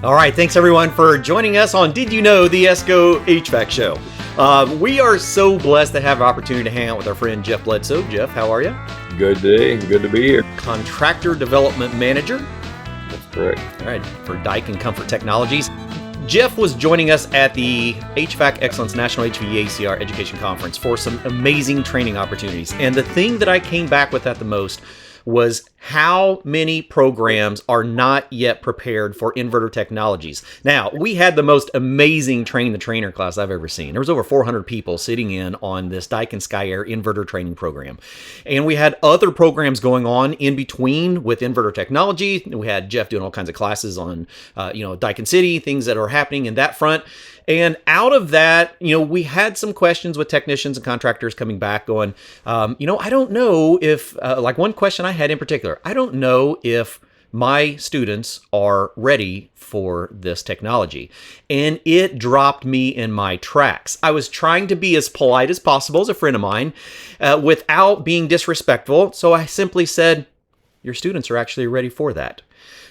All right, thanks everyone for joining us on Did You Know, the ESCO HVAC show. We are so blessed to have an opportunity to hang out with our friend Jeff Bledsoe. Jeff, how are you? Good day. Good to be here. Contractor Development Manager. That's correct. All right, for Daikin Comfort Technologies. Jeff was joining us at the HVAC Excellence National HVACR Education Conference for some amazing training opportunities. And the thing that I came back with at the most was how many programs are not yet prepared for inverter technologies. Now, we had the most amazing Train the Trainer class I've ever seen. There was over 400 people sitting in on this Daikin Sky Air inverter training program. And we had other programs going on in between with inverter technology. We had Jeff doing all kinds of classes on, Daikin City, things that are happening in that front. And out of that, we had some questions with technicians and contractors coming back going, I don't know if, like one question I had in particular, I don't know if my students are ready for this technology. And it dropped me in my tracks. I was trying to be as polite as possible as a friend of mine without being disrespectful. So I simply said, your students are actually ready for that.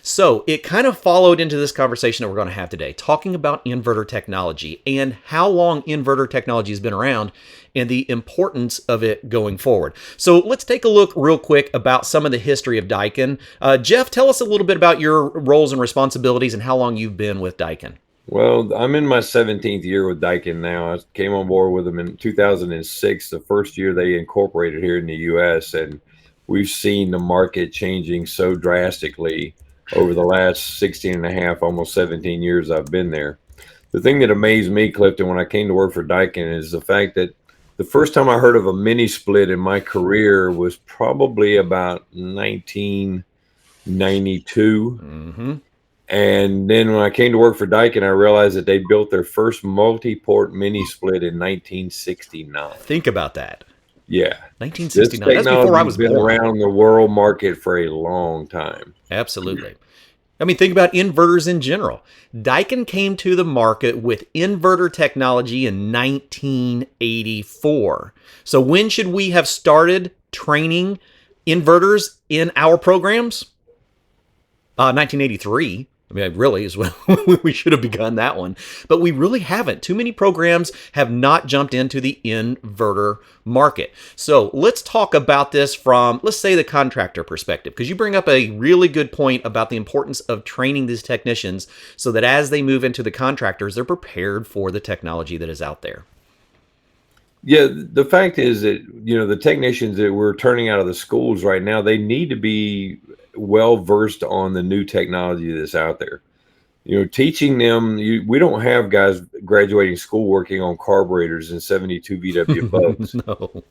So it kind of followed into this conversation that we're going to have today, talking about inverter technology and how long inverter technology has been around and the importance of it going forward. So let's take a look real quick about some of the history of Daikin. Jeff, tell us a little bit about your roles and responsibilities and how long you've been with Daikin. Well, I'm in my 17th year with Daikin now. I came on board with them in 2006, the first year they incorporated here in the U.S., and we've seen the market changing so drastically over the last 16 and a half, almost 17 years I've been there. The thing that amazed me, Clifton, when I came to work for Daikin is the fact that the first time I heard of a mini split in my career was probably about 1992. Mm-hmm. And then when I came to work for Daikin, I realized that they built their first multi-port mini split in 1969. Think about that. Yeah. 1969. That's before I was been born. Around the world market for a long time. Absolutely. I mean, think about inverters in general. Daikin came to the market with inverter technology in 1984. So when should we have started training inverters in our programs? 1983. I mean, really is when we should have begun that one. But we really haven't. Too many programs have not jumped into the inverter market. So let's talk about this from, let's say, the contractor perspective, because you bring up a really good point about the importance of training these technicians so that as they move into the contractors, they're prepared for the technology that is out there. Yeah, the fact is that, the technicians that we're turning out of the schools right now, they need to be well versed on the new technology that's out there. Teaching them, we don't have guys graduating school working on carburetors and 72 VW boats. No.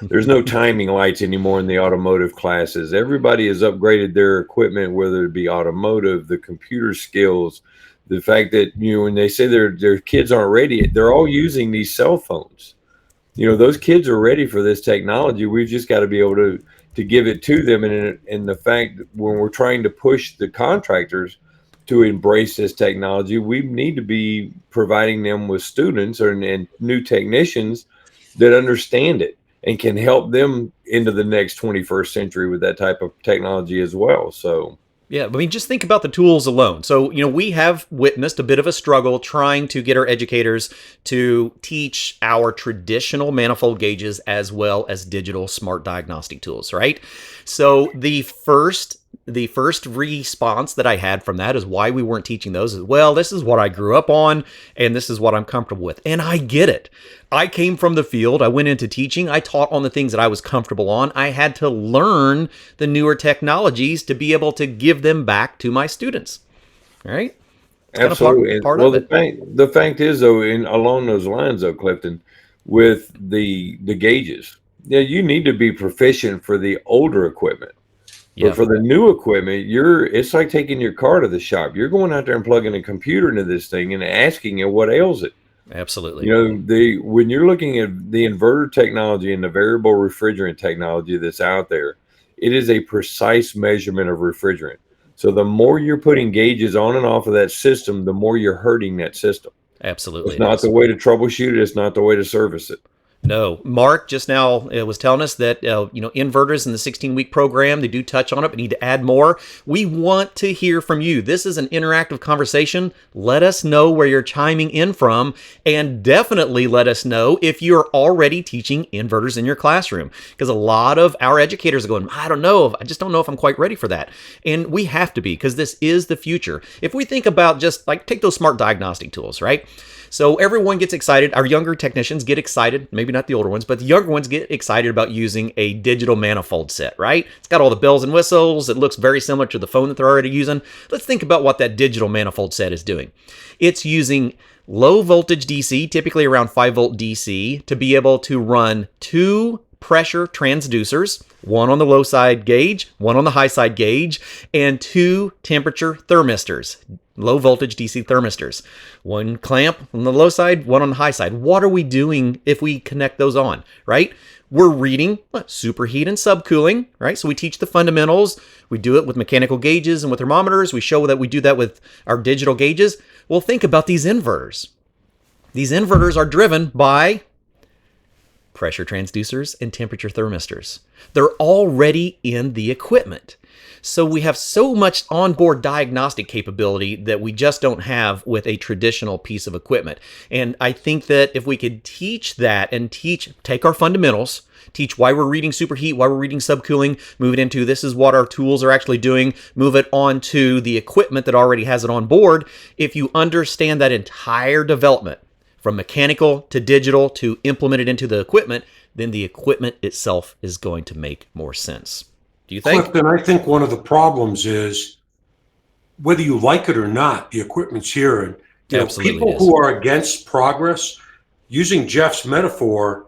There's no timing lights anymore in the automotive classes. Everybody has upgraded their equipment, whether it be automotive, the computer skills, the fact that, when they say their kids aren't ready, they're all using these cell phones. Those kids are ready for this technology. We've just got to be able to give it to them. And the fact that when we're trying to push the contractors to embrace this technology, we need to be providing them with students and new technicians that understand it and can help them into the next 21st century with that type of technology as well. So yeah, I mean, just think about the tools alone. So, we have witnessed a bit of a struggle trying to get our educators to teach our traditional manifold gauges as well as digital smart diagnostic tools, right? So the first response that I had from that is why we weren't teaching those is, well, this is what I grew up on and this is what I'm comfortable with. And I get it. I came from the field. I went into teaching. I taught on the things that I was comfortable on. I had to learn the newer technologies to be able to give them back to my students. All right? It's absolutely. Part of it. The fact is, though, along those lines, though, Clifton, with the gauges, you need to be proficient for the older equipment. But for the new equipment, it's like taking your car to the shop. You're going out there and plugging a computer into this thing and asking it what ails it. Absolutely. When you're looking at the inverter technology and the variable refrigerant technology that's out there, it is a precise measurement of refrigerant. So the more you're putting gauges on and off of that system, the more you're hurting that system. Absolutely. It's not the way to troubleshoot it. It's not the way to service it. No, Mark just now was telling us that inverters in the 16-week program, they do touch on it, but need to add more. We want to hear from you. This is an interactive conversation. Let us know where you're chiming in from, and definitely let us know if you're already teaching inverters in your classroom, because a lot of our educators are going, I just don't know if I'm quite ready for that. And we have to be, because this is the future. If we think about just like take those smart diagnostic tools, right? So everyone gets excited. Our younger technicians get excited, maybe not the older ones, but the younger ones get excited about using a digital manifold set, right? It's got all the bells and whistles. It looks very similar to the phone that they're already using. Let's think about what that digital manifold set is doing. It's using low voltage DC, typically around 5 volt DC, to be able to run 2 pressure transducers, one on the low side gauge, one on the high side gauge, and 2 temperature thermistors, low voltage DC thermistors. One clamp on the low side, one on the high side. What are we doing if we connect those on, right? We're reading superheat and subcooling, right? So we teach the fundamentals. We do it with mechanical gauges and with thermometers. We show that we do that with our digital gauges. Well, think about these inverters. These inverters are driven by pressure transducers and temperature thermistors. They're already in the equipment. So we have so much onboard diagnostic capability that we just don't have with a traditional piece of equipment. And I think that if we could teach that and take our fundamentals, teach why we're reading superheat, why we're reading subcooling, move it into this is what our tools are actually doing, move it onto the equipment that already has it on board. If you understand that entire development, from mechanical to digital to implement it into the equipment, then the equipment itself is going to make more sense. Do you think? Clifton, I think one of the problems is whether you like it or not, the equipment's here. And people who are against progress, using Jeff's metaphor,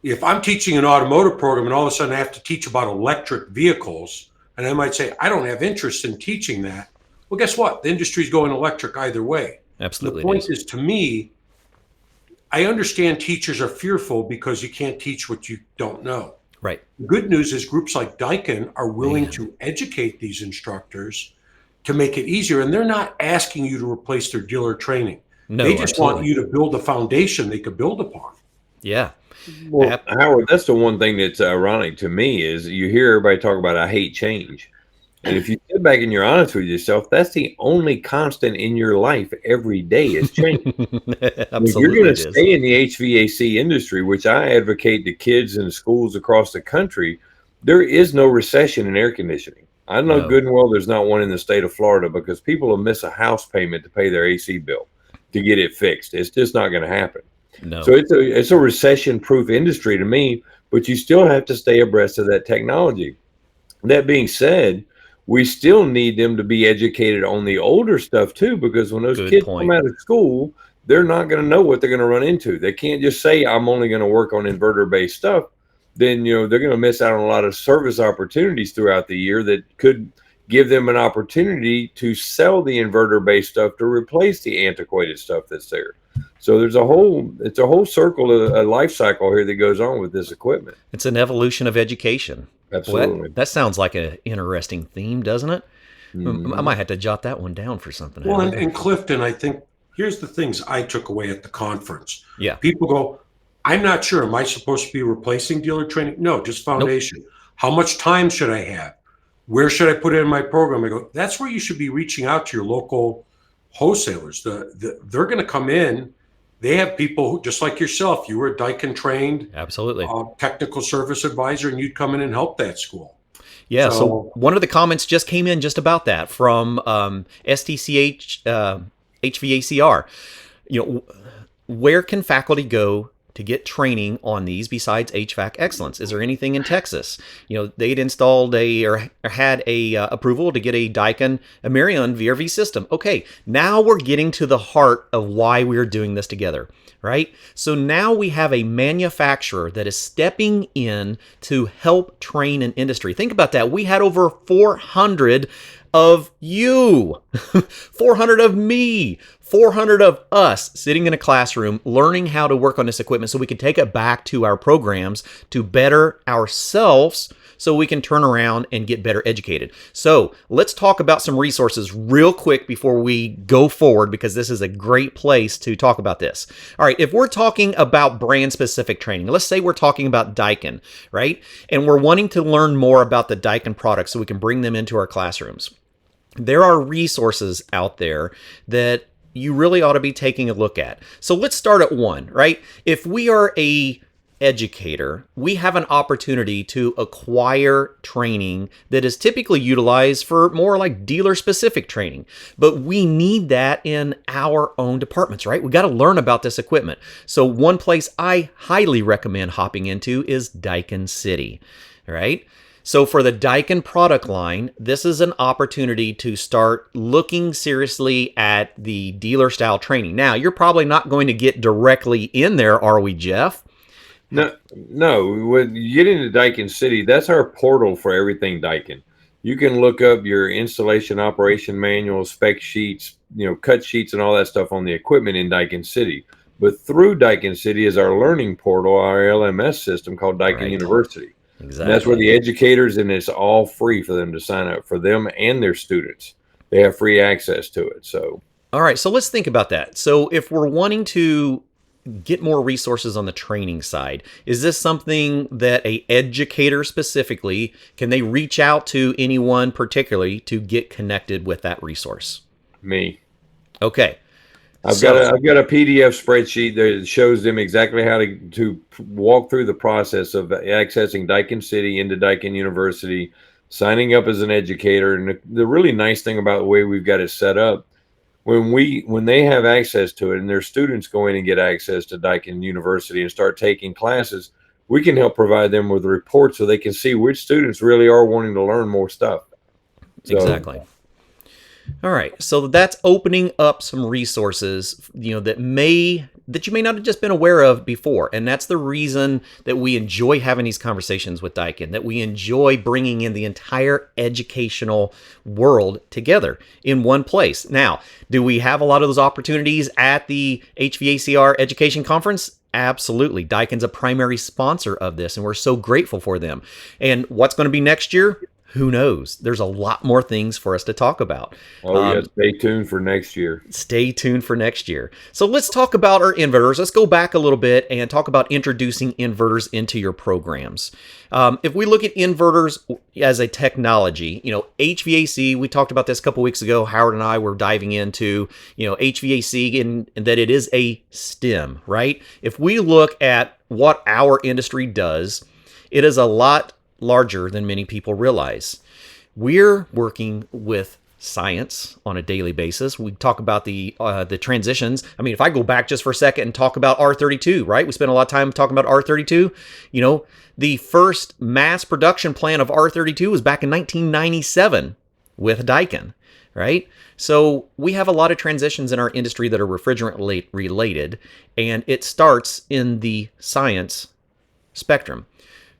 if I'm teaching an automotive program and all of a sudden I have to teach about electric vehicles, and I might say, I don't have interest in teaching that. Well, guess what? The industry's going electric either way. Absolutely. The point is, to me, I understand teachers are fearful because you can't teach what you don't know. Right. The good news is groups like Daikin are willing to educate these instructors to make it easier. And they're not asking you to replace their dealer training. No, they just want you to build a foundation they could build upon. Yeah. Well, Howard, that's the one thing that's ironic to me is you hear everybody talk about, I hate change. And if you sit back and you're honest with yourself, that's the only constant in your life every day is change. If you're going to stay in the HVAC industry, which I advocate to kids in schools across the country, there is no recession in air conditioning. I know good and well there's not one in the state of Florida because people will miss a house payment to pay their AC bill to get it fixed. It's just not going to happen. No. So it's a recession-proof industry to me, but you still have to stay abreast of that technology. That being said, we still need them to be educated on the older stuff too, because when those kids come out of school, they're not going to know what they're going to run into. They can't just say, I'm only going to work on inverter-based stuff. Then, they're going to miss out on a lot of service opportunities throughout the year that could give them an opportunity to sell the inverter-based stuff to replace the antiquated stuff that's there. So it's a whole circle, a life cycle here that goes on with this equipment. It's an evolution of education. Absolutely. Well, that sounds like an interesting theme, doesn't it? I might have to jot that one down for something. Well, and Clifton, I think here's the things I took away at the conference. Yeah. People go, I'm not sure. Am I supposed to be replacing dealer training? No, just foundation. Nope. How much time should I have? Where should I put it in my program? I go, that's where you should be reaching out to your local wholesalers. They're going to come in. They have people who, just like yourself, you were Daikin trained, absolutely, technical service advisor, and you'd come in and help that school. Yeah. So one of the comments just came in just about that from STCH HVACR. Where can faculty go to get training on these besides HVAC excellence? Is there anything in Texas? They'd installed or had a approval to get a Daikin Amirion VRV system. Okay, now we're getting to the heart of why we're doing this together, right? So now we have a manufacturer that is stepping in to help train an industry. Think about that. We had over 400 of you, 400 of me, 400 of us sitting in a classroom learning how to work on this equipment so we can take it back to our programs to better ourselves, so we can turn around and get better educated. So let's talk about some resources real quick before we go forward, because this is a great place to talk about this. All right, if we're talking about brand specific training, let's say we're talking about Daikin, right? And we're wanting to learn more about the Daikin products so we can bring them into our classrooms. There are resources out there that you really ought to be taking a look at. So let's start at one, right? If we are a educator, we have an opportunity to acquire training that is typically utilized for more like dealer specific training, but we need that in our own departments, right? We got to learn about this equipment. So one place I highly recommend hopping into is Daikin City, right? So for the Daikin product line, this is an opportunity to start looking seriously at the dealer style training. Now, you're probably not going to get directly in there, are we, Jeff? No. When you get into Daikin City, that's our portal for everything Daikin. You can look up your installation operation manual, spec sheets, cut sheets and all that stuff on the equipment in Daikin City. But through Daikin City is our learning portal, our LMS system called Daikin University. Exactly. And that's where the educators, and it's all free for them to sign up, for them and their students. They have free access to it. So, all right. So let's think about that. So if we're wanting to get more resources on the training side, is this something that a educator specifically, can they reach out to anyone particularly to get connected with that resource? Me. Okay. I've got a PDF spreadsheet that shows them exactly how to walk through the process of accessing Daikin City into Daikin University, signing up as an educator. And the really nice thing about the way we've got it set up, when they have access to it and their students go in and get access to Daikin University and start taking classes, we can help provide them with reports so they can see which students really are wanting to learn more stuff. So, exactly. All right, so that's opening up some resources, that you may not have just been aware of before, and that's the reason that we enjoy having these conversations with Daikin, that we enjoy bringing in the entire educational world together in one place. Now, do we have a lot of those opportunities at the HVACR Education Conference? Absolutely. Daikin's a primary sponsor of this, and we're so grateful for them. And what's going to be next year? Who knows? There's a lot more things for us to talk about. Oh, yeah. Stay tuned for next year. Stay tuned for next year. So let's talk about our inverters. Let's go back a little bit and talk about introducing inverters into your programs. If we look at inverters as a technology, HVAC, we talked about this a couple weeks ago. Howard and I were diving into, HVAC and that it is a STEM, right? If we look at what our industry does, it is a lot larger than many people realize. We're working with science on a daily basis. We talk about the transitions. I mean, if I go back just for a second and talk about R32, right? We spent a lot of time talking about R32. The first mass production plant of R32 was back in 1997 with Daikin, right? So we have a lot of transitions in our industry that are refrigerant related, and it starts in the science spectrum.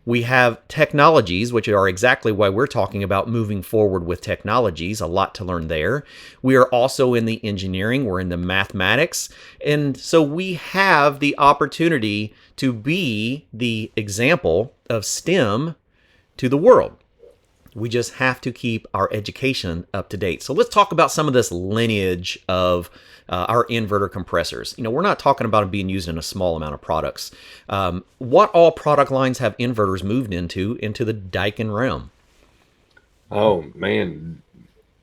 We have technologies, which are exactly why we're talking about moving forward with technologies, a lot to learn there. We are also in the engineering, we're in the mathematics, and so we have the opportunity to be the example of STEM to the world. We just have to keep our education up to date. So let's talk about some of this lineage of our inverter compressors. We're not talking about them being used in a small amount of products. What all product lines have inverters moved into the Daikin realm? Oh, man.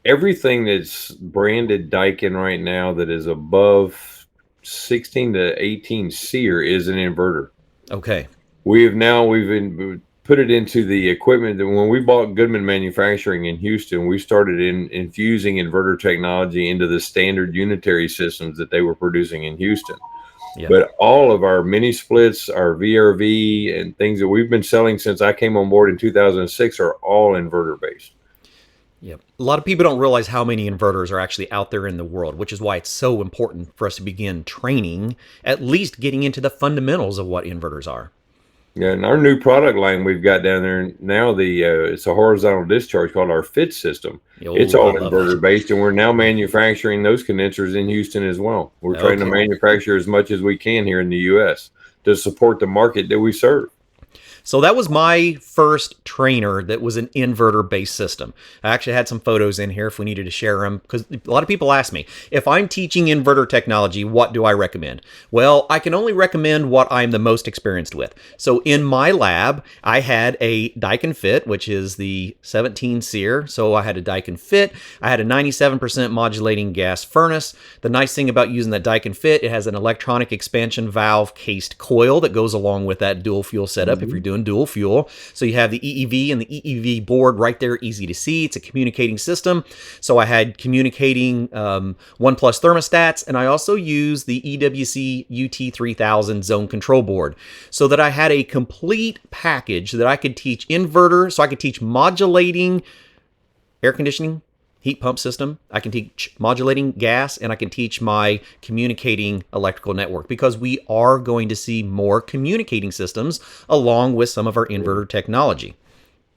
Everything that's branded Daikin right now that is above 16 to 18 SEER is an inverter. Okay. We've put it into the equipment that when we bought Goodman Manufacturing in Houston, we started infusing inverter technology into the standard unitary systems that they were producing in Houston. Yep. But all of our mini splits, our VRV, and things that we've been selling since I came on board in 2006 are all inverter based. Yep. A lot of people don't realize how many inverters are actually out there in the world, which is why it's so important for us to begin training, at least getting into the fundamentals of what inverters are. Yeah, and our new product line we've got down there now, it's a horizontal discharge called our FIT system. It's all inverter based, and we're now manufacturing those condensers in Houston as well. We're trying to manufacture as much as we can here in the U.S. to support the market that we serve. So that was my first trainer that was an inverter-based system. I actually had some photos in here if we needed to share them, because a lot of people ask me, if I'm teaching inverter technology, what do I recommend? Well, I can only recommend what I'm the most experienced with. So in my lab, I had a Daikin Fit, which is the 17 SEER. So I had a Daikin Fit. I had a 97% modulating gas furnace. The nice thing about using that Daikin Fit, it has an electronic expansion valve cased coil that goes along with that dual fuel setup if you're doing dual fuel. So you have the EEV and the EEV board right there, easy to see. It's a communicating system. So I had communicating 1+ thermostats, and I also used the EWC UT3000 zone control board so that I had a complete package that I could teach inverter, so I could teach modulating air conditioning, heat pump system, I can teach modulating gas, and I can teach my communicating electrical network, because we are going to see more communicating systems along with some of our inverter technology.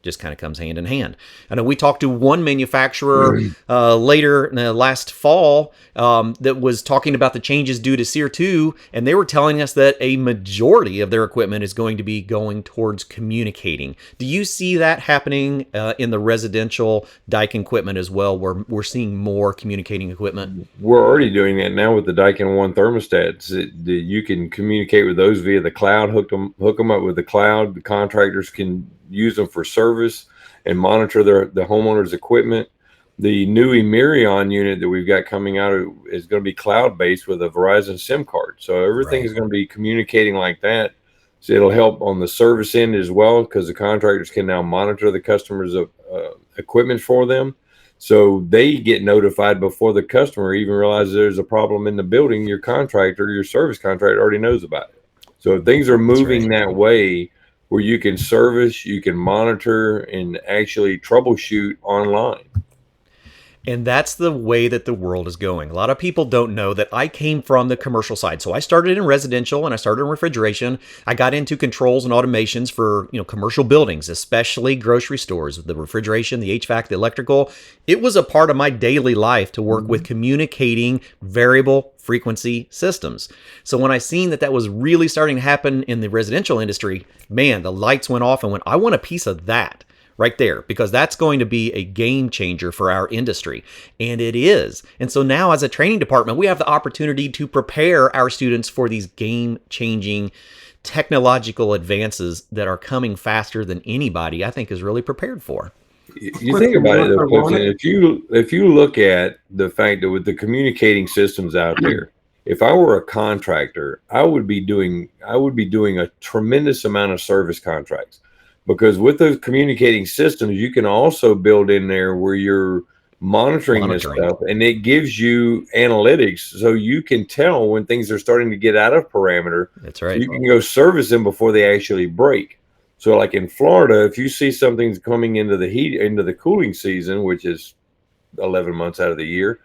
Just kind of comes hand in hand. I know we talked to one manufacturer later last fall that was talking about the changes due to SEER 2, and they were telling us that a majority of their equipment is going to be going towards communicating. Do you see that happening in the residential Daikin equipment as well, where we're seeing more communicating equipment? We're already doing that now with the Daikin 1 thermostats. You can communicate with those via the cloud, hook them up with the cloud. The contractors can use them for service and monitor the homeowner's equipment. The new Emirion unit that we've got coming out is going to be cloud-based with a Verizon SIM card. So everything is going to be communicating like that. So it'll help on the service end as well, because the contractors can now monitor the customers' equipment for them. So they get notified before the customer even realizes there's a problem in the building. Your service contractor already knows about it. So if things are moving that way, where you can service, you can monitor, and actually troubleshoot online. And that's the way that the world is going. A lot of people don't know that I came from the commercial side. So I started in residential and I started in refrigeration. I got into controls and automations for, commercial buildings, especially grocery stores, the refrigeration, the HVAC, the electrical. It was a part of my daily life to work with communicating variable frequency systems. So when I seen that was really starting to happen in the residential industry, man, the lights went off and went, I want a piece of that right there, because that's going to be a game changer for our industry. And it is. And so now as a training department, we have the opportunity to prepare our students for these game changing technological advances that are coming faster than anybody, I think, is really prepared for. You think about it, though, Clifton, if you look at the fact that with the communicating systems out there, if I were a contractor, I would be doing a tremendous amount of service contracts, because with those communicating systems, you can also build in there where you're monitoring this stuff, and it gives you analytics, so you can tell when things are starting to get out of parameter. That's right. So you can go service them before they actually break. So like in Florida, if you see something's coming into the cooling season, which is 11 months out of the year,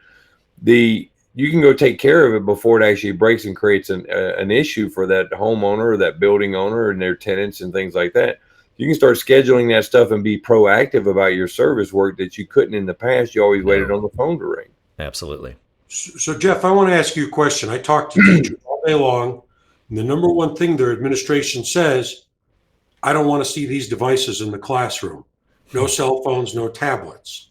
you can go take care of it before it actually breaks and creates an issue for that homeowner or that building owner and their tenants and things like that. You can start scheduling that stuff and be proactive about your service work that you couldn't in the past. You always waited on the phone to ring. Absolutely. So Jeff, I want to ask you a question. I talk to teachers all day long, and the number one thing their administration says, I don't want to see these devices in the classroom. No cell phones, no tablets.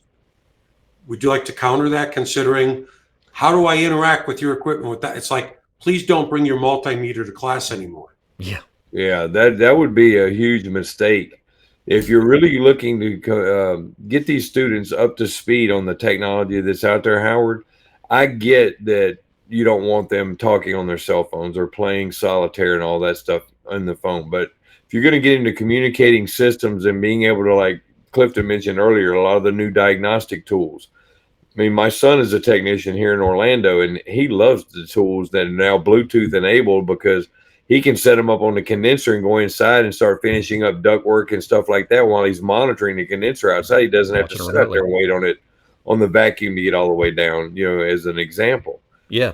Would you like to counter that, considering how do I interact with your equipment with that? It's like, please don't bring your multimeter to class anymore. Yeah. Yeah, that would be a huge mistake. If you're really looking to get these students up to speed on the technology that's out there, Howard, I get that you don't want them talking on their cell phones or playing solitaire and all that stuff on the phone. But if you're going to get into communicating systems and being able to, like Clifton mentioned earlier, a lot of the new diagnostic tools. I mean, my son is a technician here in Orlando, and he loves the tools that are now Bluetooth enabled, because he can set them up on the condenser and go inside and start finishing up ductwork and stuff like that while he's monitoring the condenser outside. He doesn't have to sit out there and wait on the vacuum to get all the way down, as an example. Yeah.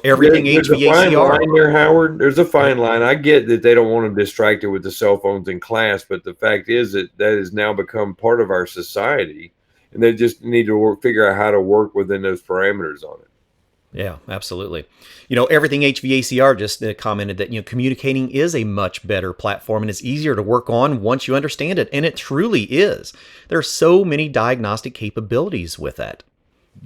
Everything there's HVACR. A fine line there, Howard. There's a fine line. I get that they don't want them distracted with the cell phones in class, but the fact is that has now become part of our society, and they just need to figure out how to work within those parameters on it. Yeah, absolutely. Everything HVACR just commented that, communicating is a much better platform and it's easier to work on once you understand it. And it truly is. There are so many diagnostic capabilities with that.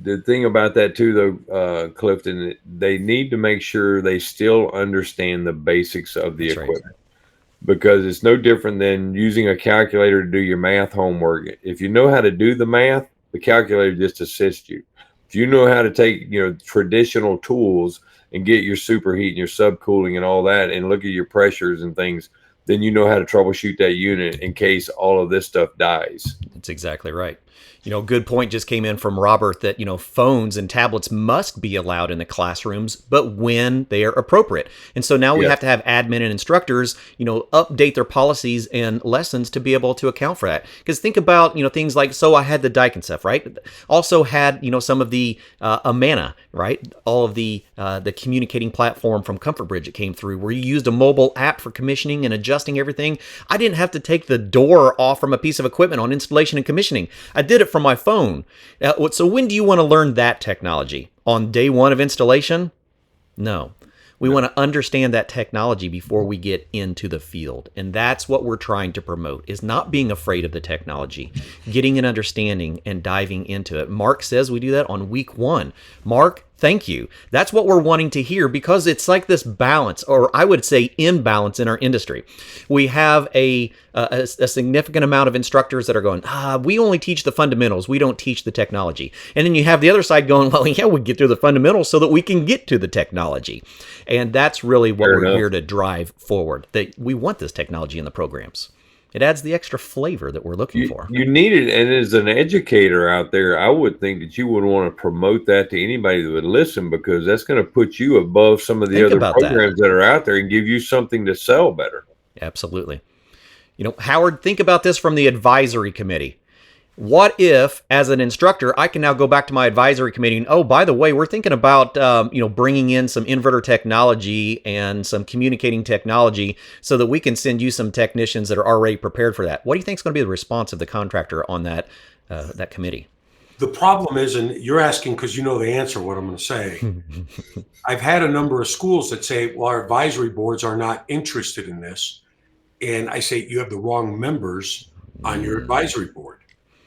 The thing about that too, though, Clifton, they need to make sure they still understand the basics of the That's right. equipment. Because it's no different than using a calculator to do your math homework. If you know how to do the math, the calculator just assists you. If you know how to take, traditional tools and get your superheat and your subcooling and all that and look at your pressures and things, then you know how to troubleshoot that unit in case all of this stuff dies. That's exactly right. Good point just came in from Robert that, phones and tablets must be allowed in the classrooms, but when they are appropriate. And so now we have to have admin and instructors, update their policies and lessons to be able to account for that. Because think about, things like, so I had the Daikin stuff, right? Also had, some of the Amana, right? All of the communicating platform from Comfort Bridge that came through where you used a mobile app for commissioning and adjusting everything. I didn't have to take the door off from a piece of equipment on installation and commissioning. I did it from my phone. So when do you want to learn that technology? On day one of installation? No. We want to understand that technology before we get into the field. And that's what we're trying to promote, is not being afraid of the technology, getting an understanding and diving into it. Mark says we do that on week 1. Mark, thank you. That's what we're wanting to hear, because it's like this balance, or I would say imbalance in our industry. We have a significant amount of instructors that are going, we only teach the fundamentals. We don't teach the technology. And then you have the other side going, well, yeah, we get through the fundamentals so that we can get to the technology. And that's really what we're here to drive forward, that we want this technology in the programs. It adds the extra flavor that we're looking for. You need it. And as an educator out there, I would think that you would want to promote that to anybody that would listen, because that's going to put you above some of the other programs that are out there and give you something to sell better. Absolutely. Howard, think about this from the advisory committee. What if, as an instructor, I can now go back to my advisory committee and, oh, by the way, we're thinking about, bringing in some inverter technology and some communicating technology so that we can send you some technicians that are already prepared for that. What do you think is going to be the response of the contractor on that committee? The problem is, and you're asking because you know the answer, what I'm going to say. I've had a number of schools that say, well, our advisory boards are not interested in this. And I say, you have the wrong members on your advisory board.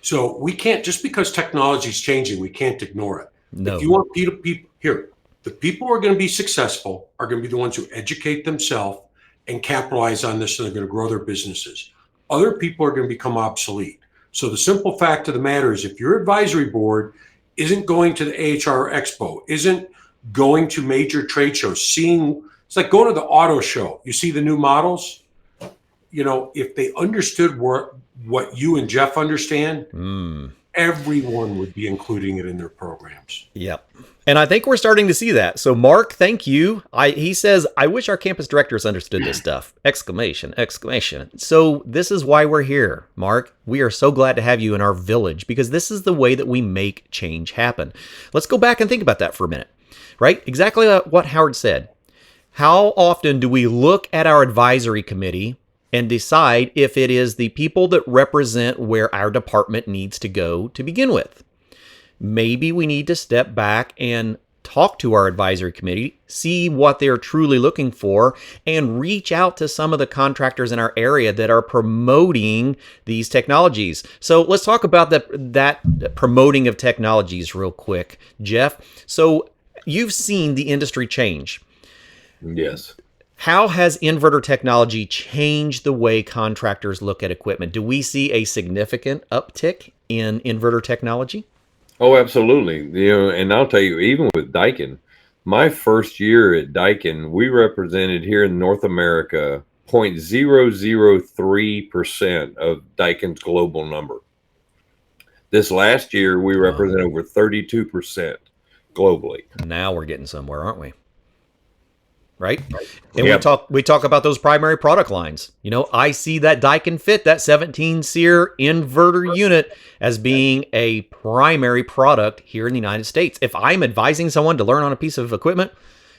So we can't, just because technology is changing, we can't ignore it. No. If you want people here, the people who are going to be successful are going to be the ones who educate themselves and capitalize on this, and they're going to grow their businesses. Other people are going to become obsolete. So the simple fact of the matter is, if your advisory board isn't going to the AHR Expo, isn't going to major trade shows, it's like going to the auto show. You see the new models, if they understood what you and Jeff understand, everyone would be including it in their programs. Yep. And I think we're starting to see that. So Mark, thank you. He says, I wish our campus directors understood this stuff. Exclamation, exclamation. So this is why we're here, Mark. We are so glad to have you in our village, because this is the way that we make change happen. Let's go back and think about that for a minute, right? Exactly what Howard said. How often do we look at our advisory committee and decide if it is the people that represent where our department needs to go to begin with? Maybe we need to step back and talk to our advisory committee, see what they're truly looking for, and reach out to some of the contractors in our area that are promoting these technologies. So let's talk about that promoting of technologies real quick. Jeff, so you've seen the industry change. Yes. How has inverter technology changed the way contractors look at equipment? Do we see a significant uptick in inverter technology? Oh, absolutely. And I'll tell you, even with Daikin, my first year at Daikin, we represented here in North America 0.003% of Daikin's global number. This last year, we represent over 32% globally. Now we're getting somewhere, aren't we? Right? And we talk about those primary product lines. I see that Daikin Fit, that 17 SEER inverter unit, as being a primary product here in the United States. If I'm advising someone to learn on a piece of equipment,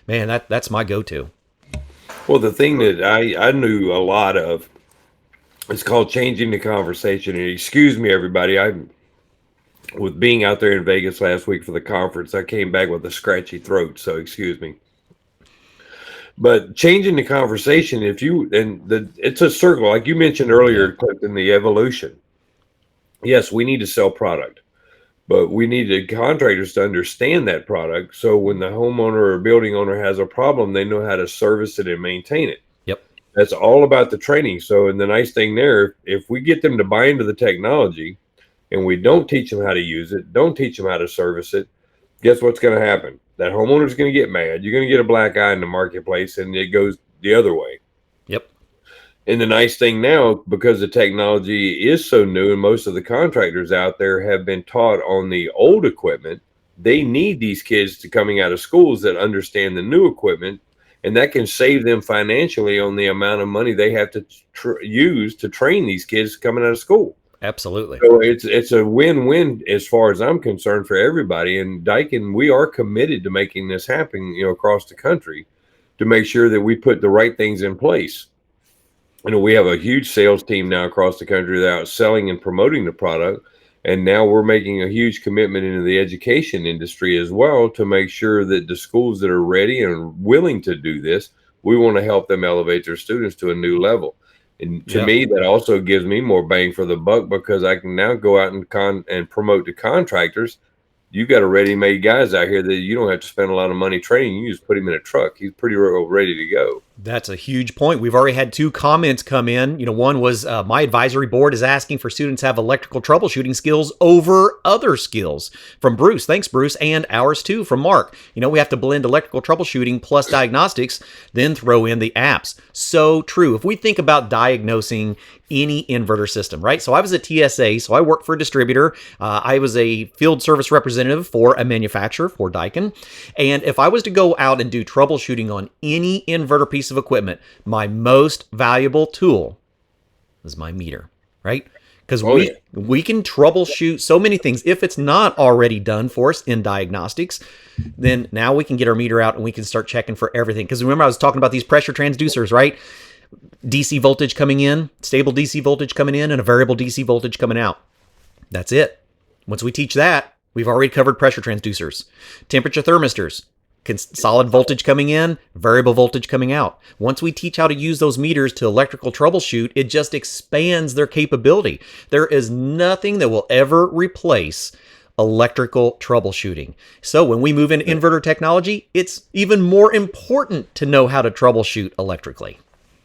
man, that's my go-to. Well, the thing that I knew a lot of, it's called changing the conversation. And excuse me, everybody, with being out there in Vegas last week for the conference, I came back with a scratchy throat, so excuse me. But changing the conversation, it's a circle, like you mentioned earlier, Clifton, the evolution. Yes, we need to sell product, but we need the contractors to understand that product. So when the homeowner or building owner has a problem, they know how to service it and maintain it. Yep. That's all about the training. So, and the nice thing there, if we get them to buy into the technology and we don't teach them how to use it, don't teach them how to service it, guess what's going to happen? That homeowner's going to get mad. You're going to get a black eye in the marketplace, and it goes the other way. Yep. And the nice thing now, because the technology is so new and most of the contractors out there have been taught on the old equipment, they need these kids to coming out of schools that understand the new equipment, and that can save them financially on the amount of money they have to use to train these kids coming out of school. Absolutely. So it's a win-win as far as I'm concerned for everybody. And Daikin, we are committed to making this happen, across the country, to make sure that we put the right things in place. We have a huge sales team now across the country that are selling and promoting the product. And now we're making a huge commitment into the education industry as well to make sure that the schools that are ready and willing to do this, we want to help them elevate their students to a new level. And to me, that also gives me more bang for the buck, because I can now go out and promote to contractors. You've got a ready-made guys out here that you don't have to spend a lot of money training. You just put him in a truck. He's pretty ready to go. That's a huge point. We've already had 2 comments come in. One was my advisory board is asking for students to have electrical troubleshooting skills over other skills, from Bruce. Thanks, Bruce. And ours too, from Mark. We have to blend electrical troubleshooting plus diagnostics, then throw in the apps. So true. If we think about diagnosing any inverter system, right? So I was a TSA, so I worked for a distributor. I was a field service representative for a manufacturer, for Daikin. And if I was to go out and do troubleshooting on any inverter piece of equipment, my most valuable tool is my meter, right? Because we can troubleshoot so many things. If it's not already done for us in diagnostics, then now we can get our meter out and we can start checking for everything. Because remember, I was talking about these pressure transducers, right? DC voltage coming in, stable DC voltage coming in, and a variable DC voltage coming out. That's it. Once we teach that, we've already covered pressure transducers. Temperature thermistors, solid voltage coming in, variable voltage coming out. Once we teach how to use those meters to electrical troubleshoot, it just expands their capability. There is nothing that will ever replace electrical troubleshooting. So when we move into inverter technology, it's even more important to know how to troubleshoot electrically.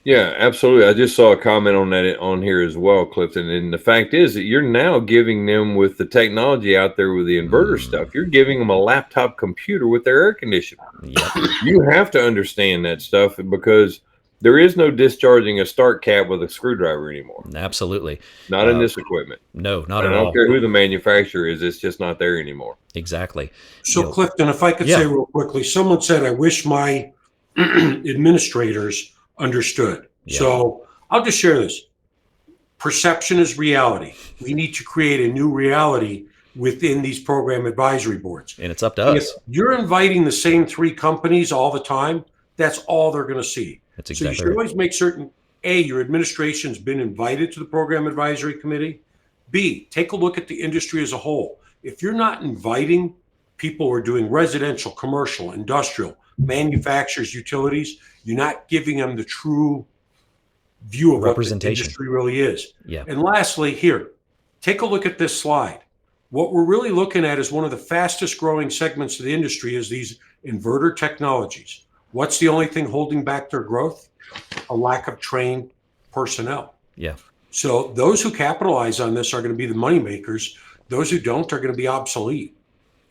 Yeah, absolutely. I just saw a comment on that on here as well, Clifton. And the fact is that you're now giving them, with the technology out there with the inverter stuff, you're giving them a laptop computer with their air conditioner. Yep. You have to understand that stuff, because there is no discharging a start cap with a screwdriver anymore. Absolutely. Not in this equipment. No, not at all. I don't care who the manufacturer is. It's just not there anymore. Exactly. So, Clifton, if I could say real quickly, someone said, I wish my administrators understood. Yeah. So I'll just share this. Perception is reality. We need to create a new reality within these program advisory boards. And it's up to us. If you're inviting the same 3 companies all the time, that's all they're going to see. That's exactly so you should always make certain, A, your administration's been invited to the program advisory committee. B, take a look at the industry as a whole. If you're not inviting people who are doing residential, commercial, industrial, manufacturers, utilities, you're not giving them the true view of what the industry really is. Yeah. And lastly, here, take a look at this slide. What we're really looking at is one of the fastest growing segments of the industry is these inverter technologies. What's the only thing holding back their growth? A lack of trained personnel. Yeah. So those who capitalize on this are going to be the money makers. Those who don't are going to be obsolete.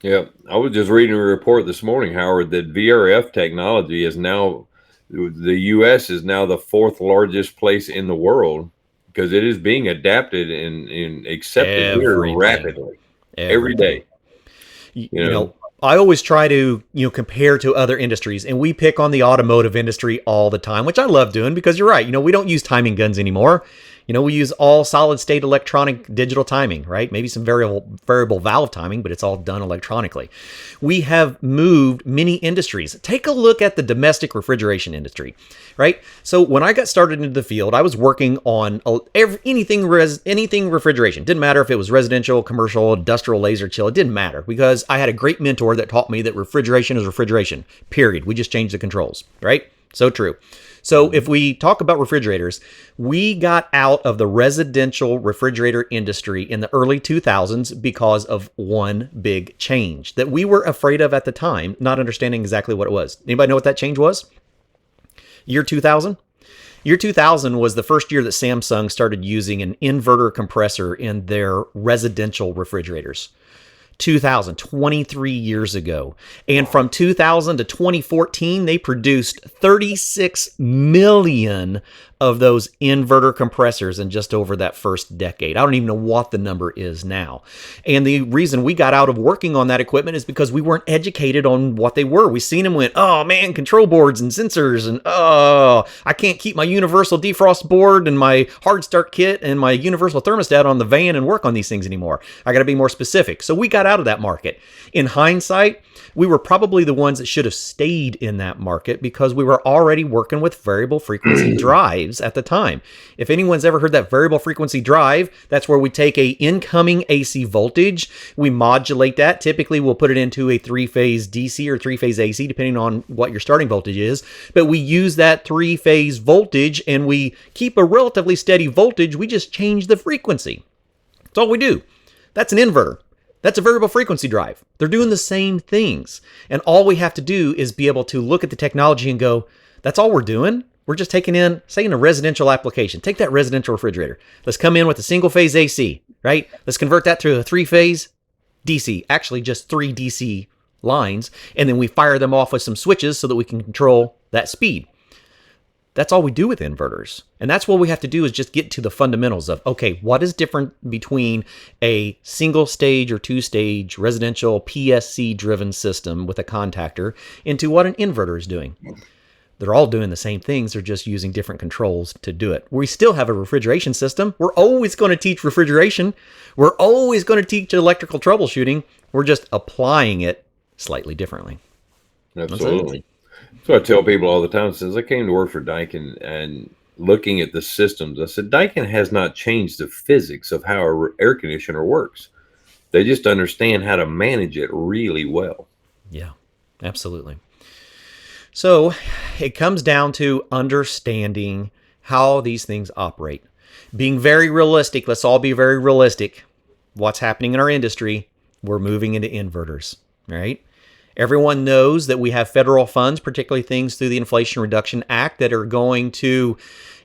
Yeah. I was just reading a report this morning, Howard, that VRF technology is now, the U.S. is now the 4th largest place in the world, because it is being adapted and accepted here rapidly. Every day. You know, I always try to, compare to other industries, and we pick on the automotive industry all the time, which I love doing, because you're right. We don't use timing guns anymore. We use all solid state electronic digital timing, right? Maybe some variable valve timing, but it's all done electronically. We have moved many industries. Take a look at the domestic refrigeration industry, right? So when I got started into the field, I was working on anything refrigeration. Didn't matter if it was residential, commercial, industrial, laser chill. It didn't matter because I had a great mentor that taught me that refrigeration is refrigeration, period. We just changed the controls, right? So true. So if we talk about refrigerators, we got out of the residential refrigerator industry in the early 2000s because of one big change that we were afraid of at the time, not understanding exactly what it was. Anybody know what that change was? Year 2000? Year 2000 was the first year that Samsung started using an inverter compressor in their residential refrigerators. 23 years ago. And from 2000 to 2014, they produced 36 million of those inverter compressors in just over that first decade. I don't even know what the number is now. And the reason we got out of working on that equipment is because we weren't educated on what they were. We seen them went, oh man, control boards and sensors, and I can't keep my universal defrost board and my hard start kit and my universal thermostat on the van and work on these things anymore. I got to be more specific. So we got out of that market. In hindsight, we were probably the ones that should have stayed in that market because we were already working with variable frequency drives at the time. If anyone's ever heard that variable frequency drive, that's where we take a incoming AC voltage, we modulate that. Typically, we'll put it into a three-phase DC or three-phase AC, depending on what your starting voltage is. But we use that three-phase voltage and we keep a relatively steady voltage. We just change the frequency. That's all we do. That's an inverter. That's a variable frequency drive. They're doing the same things. And all we have to do is be able to look at the technology and go, that's all we're doing. We're just taking in, say in a residential application, take that residential refrigerator. Let's come in with a single phase AC, right? Let's convert that to a three-phase DC, actually just 3 DC lines. And then we fire them off with some switches so that we can control that speed. That's all we do with inverters. And that's what we have to do is just get to the fundamentals of, okay, what is different between a single stage or 2-stage residential PSC driven system with a contactor into what an inverter is doing. They're all doing the same things. They're just using different controls to do it. We still have a refrigeration system. We're always going to teach refrigeration. We're always going to teach electrical troubleshooting. We're just applying it slightly differently. Absolutely. So I tell people all the time, since I came to work for Daikin and looking at the systems, I said, Daikin has not changed the physics of how an air conditioner works. They just understand how to manage it really well. Yeah, absolutely. So it comes down to understanding how these things operate. Being very realistic, let's all be very realistic. What's happening in our industry, we're moving into inverters, right? Everyone knows that we have federal funds, particularly things through the Inflation Reduction Act, that are going to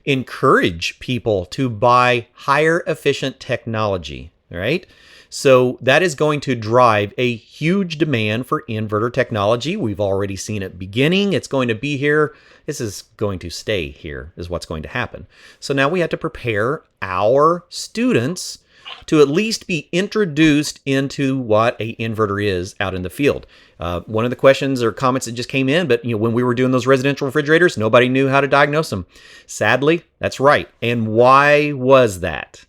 encourage people to buy higher efficient technology, right? So that is going to drive a huge demand for inverter technology. We've already seen it beginning. It's going to be here. This is going to stay here, is what's going to happen. So now we have to prepare our students to at least be introduced into what an inverter is out in the field. One of the questions or comments that just came in, but when we were doing those residential refrigerators, nobody knew how to diagnose them. Sadly, that's right. And why was that?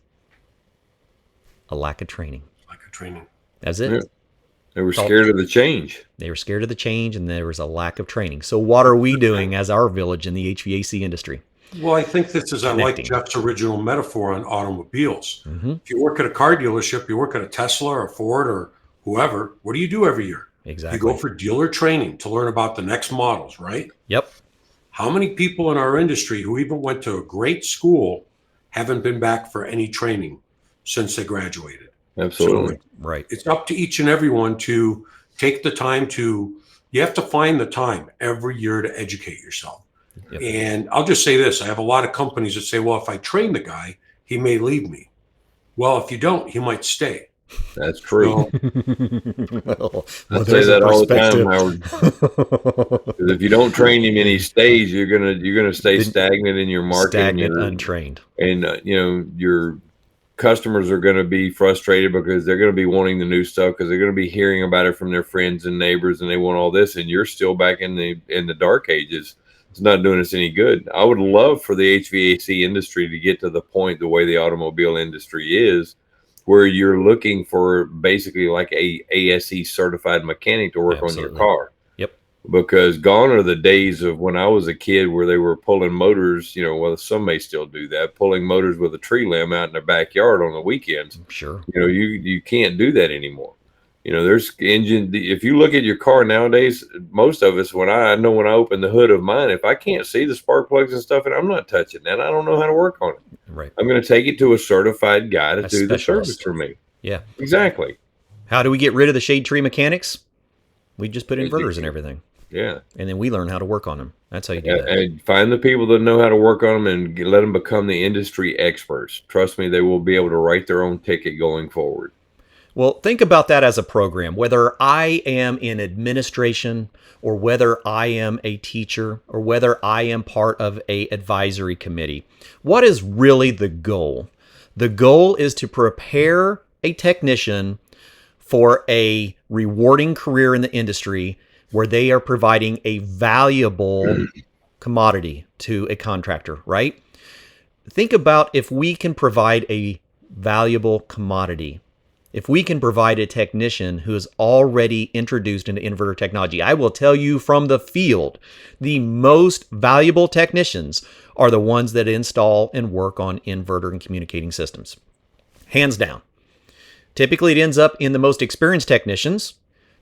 A lack of training. Lack of training. That's it. Yeah. They were scared of the change. They were scared of the change, and there was a lack of training. So what are we doing as our village in the HVAC industry? Well, I think this is, I like Jeff's original metaphor on automobiles. Mm-hmm. If you work at a car dealership, you work at a Tesla or a Ford or whoever, what do you do every year? Exactly. You go for dealer training to learn about the next models, right? Yep. How many people in our industry who even went to a great school haven't been back for any training since they graduated? Absolutely. So right. It's up to each and everyone to take the time you have to find the time every year to educate yourself. Yep. And I'll just say this. I have a lot of companies that say, well, if I train the guy, he may leave me. Well, if you don't, he might stay. That's true. Well, I say that all the time, Howard. Because if you don't train him and he stays, you're gonna stay stagnant in your market, stagnant, untrained, and your customers are going to be frustrated because they're going to be wanting the new stuff because they're going to be hearing about it from their friends and neighbors, and they want all this, and you're still back in the dark ages It's not doing us any good. I would love for the HVAC industry to get to the point the way the automobile industry is, where you're looking for basically like a ASE certified mechanic to work on your car. Yep. Because gone are the days of when I was a kid where they were pulling motors, well, some may still do that, pulling motors with a tree limb out in their backyard on the weekends. Sure. You can't do that anymore. There's if you look at your car nowadays, most of us, when I open the hood of mine, if I can't see the spark plugs and stuff, and I'm not touching that, I don't know how to work on it. Right. I'm going to take it to a certified guy to do the service for me. Yeah. Exactly. How do we get rid of the shade tree mechanics? We just put inverters in everything. Yeah. And then we learn how to work on them. That's how you do that. And find the people that know how to work on them and let them become the industry experts. Trust me, they will be able to write their own ticket going forward. Well, think about that as a program, whether I am in administration or whether I am a teacher or whether I am part of an advisory committee. What is really the goal? The goal is to prepare a technician for a rewarding career in the industry where they are providing a valuable commodity to a contractor, right? Think about if we can provide a valuable commodity. If we can provide a technician who is already introduced into inverter technology, I will tell you from the field, the most valuable technicians are the ones that install and work on inverter and communicating systems. Hands down. Typically, it ends up in the most experienced technicians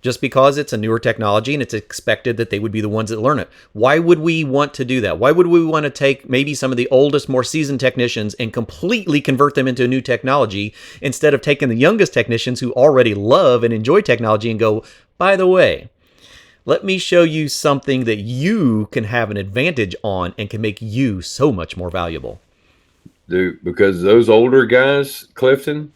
just because it's a newer technology and it's expected that they would be the ones that learn it. Why would we want to do that? Why would we want to take maybe some of the oldest, more seasoned technicians and completely convert them into a new technology instead of taking the youngest technicians who already love and enjoy technology and go, by the way, let me show you something that you can have an advantage on and can make you so much more valuable. Dude, because those older guys, Clifton,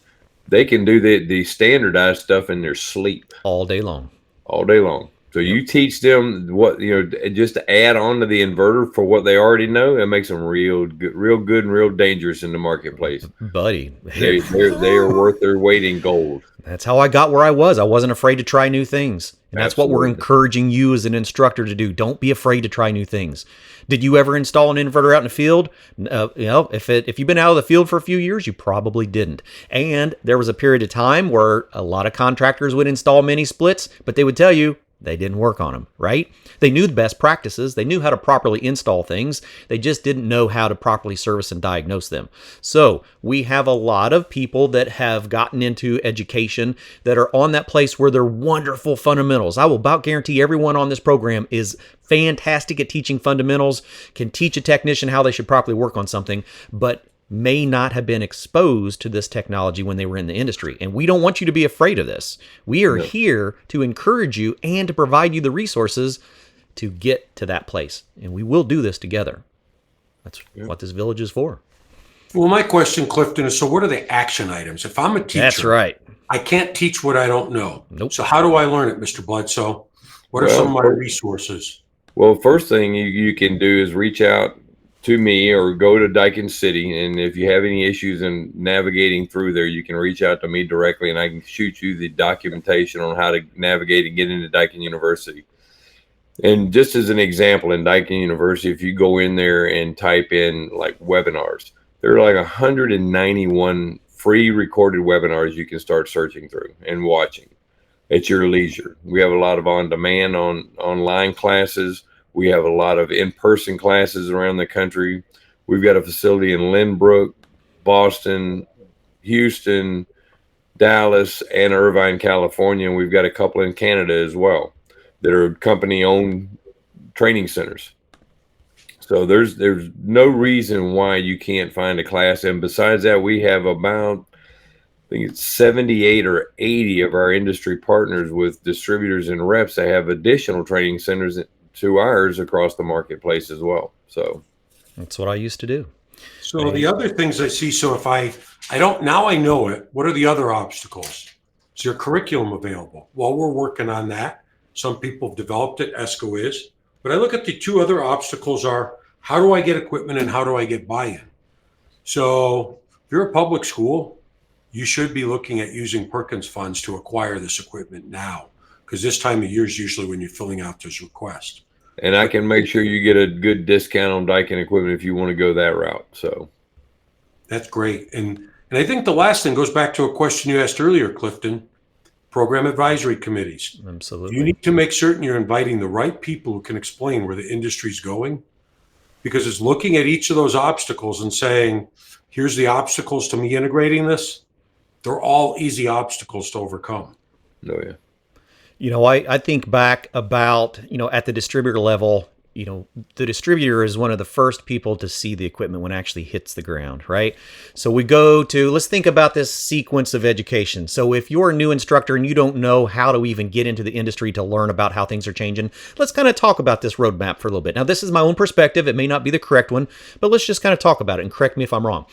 they can do the standardized stuff in their sleep all day long. All day long. So you teach them what, just to add on to the inverter for what they already know, it makes them real good and real dangerous in the marketplace. Buddy, they are worth their weight in gold. That's how I got where I was. I wasn't afraid to try new things. And that's Absolutely. What we're encouraging you as an instructor to do. Don't be afraid to try new things. Did you ever install an inverter out in the field? If you've been out of the field for a few years, you probably didn't. And there was a period of time where a lot of contractors would install mini splits, but they would tell you they didn't work on them, right? They knew the best practices. They knew how to properly install things. They just didn't know how to properly service and diagnose them. So we have a lot of people that have gotten into education that are on that place where they're wonderful fundamentals. I will about guarantee everyone on this program is fantastic at teaching fundamentals, can teach a technician how they should properly work on something, but may not have been exposed to this technology when they were in the industry. And we don't want you to be afraid of this. We are here to encourage you and to provide you the resources to get to that place. And we will do this together. That's what this village is for. Well, my question, Clifton, is so what are the action items? If I'm a teacher, that's right. I can't teach what I don't know. Nope. So how do I learn it, Mr. Bledsoe? What are some of my resources? Well, first thing you can do is reach out to me or go to Daikin City. And if you have any issues in navigating through there, you can reach out to me directly and I can shoot you the documentation on how to navigate and get into Daikin University. And just as an example, in Daikin University, if you go in there and type in like webinars, there are like 191 free recorded webinars you can start searching through and watching at your leisure. We have a lot of on-demand online classes. We have a lot of in-person classes around the country. We've got a facility in Lynbrook, Boston, Houston, Dallas, and Irvine, California. And we've got a couple in Canada as well that are company-owned training centers. So there's no reason why you can't find a class. And besides that, we have about, I think it's 78 or 80 of our industry partners with distributors and reps that have additional training centers to ours across the marketplace as well. So that's what I used to do. So the other things I see, so if I don't, now I know it, what are the other obstacles? Is there curriculum available? Well, we're working on that. Some people have developed it, ESCO is. But I look at the two other obstacles are, how do I get equipment and how do I get buy-in? So if you're a public school, you should be looking at using Perkins funds to acquire this equipment now, because this time of year is usually when you're filling out those requests. And I can make sure you get a good discount on Daikin equipment if you want to go that route. So that's great. And I think the last thing goes back to a question you asked earlier, Clifton, program advisory committees. Absolutely. You need to make certain you're inviting the right people who can explain where the industry's going, because it's looking at each of those obstacles and saying, here's the obstacles to me integrating this. They're all easy obstacles to overcome. Oh, yeah. I think back about, at the distributor level, the distributor is one of the first people to see the equipment when it actually hits the ground, right? So let's think about this sequence of education. So if you're a new instructor and you don't know how to even get into the industry to learn about how things are changing, let's kind of talk about this roadmap for a little bit. Now, this is my own perspective. It may not be the correct one, but let's just kind of talk about it and correct me if I'm wrong.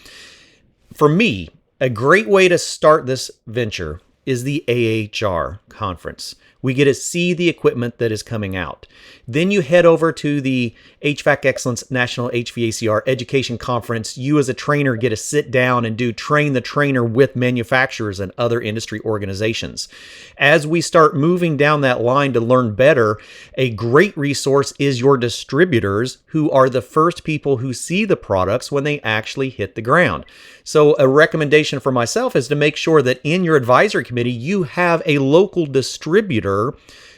For me, a great way to start this venture is the AHR conference. We get to see the equipment that is coming out. Then you head over to the HVAC Excellence National HVACR Education Conference. You as a trainer get to sit down and train the trainer with manufacturers and other industry organizations. As we start moving down that line to learn better, a great resource is your distributors, who are the first people who see the products when they actually hit the ground. So a recommendation for myself is to make sure that in your advisory committee, you have a local distributor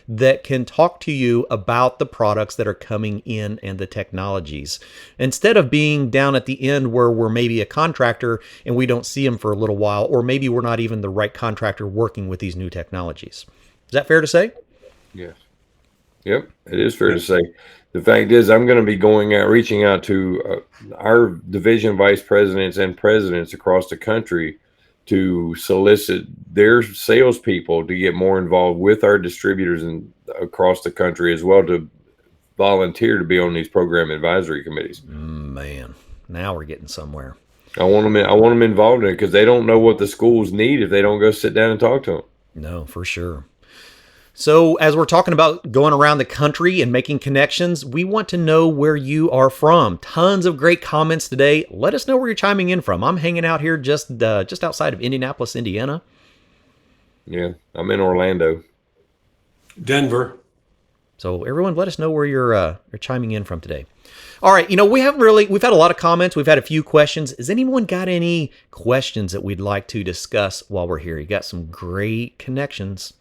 that can talk to you about the products that are coming in and the technologies, instead of being down at the end where we're maybe a contractor and we don't see them for a little while, or maybe we're not even the right contractor working with these new technologies. Is that fair to say? Yes. Yep, it is fair to say. The fact is, I'm going to be reaching out to our division vice presidents and presidents across the country to solicit their salespeople to get more involved with our distributors and across the country as well, to volunteer to be on these program advisory committees. Man, now we're getting somewhere. I want them involved in it, because they don't know what the schools need if they don't go sit down and talk to them. No, for sure. So as we're talking about going around the country and making connections, we want to know where you are from. Tons of great comments today. Let us know where you're chiming in from. I'm hanging out here just outside of Indianapolis, Indiana. Yeah, I'm in Orlando. Denver. So everyone, let us know where you're chiming in from today. All right, we've had a lot of comments. We've had a few questions. Has anyone got any questions that we'd like to discuss while we're here? You got some great connections.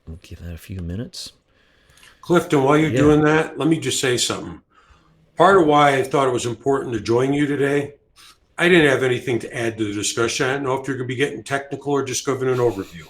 We'll give that a few minutes. Clifton, while you're doing that, let me just say something. Part of why I thought it was important to join you today, I didn't have anything to add to the discussion. I don't know if you're going to be getting technical or just giving an overview.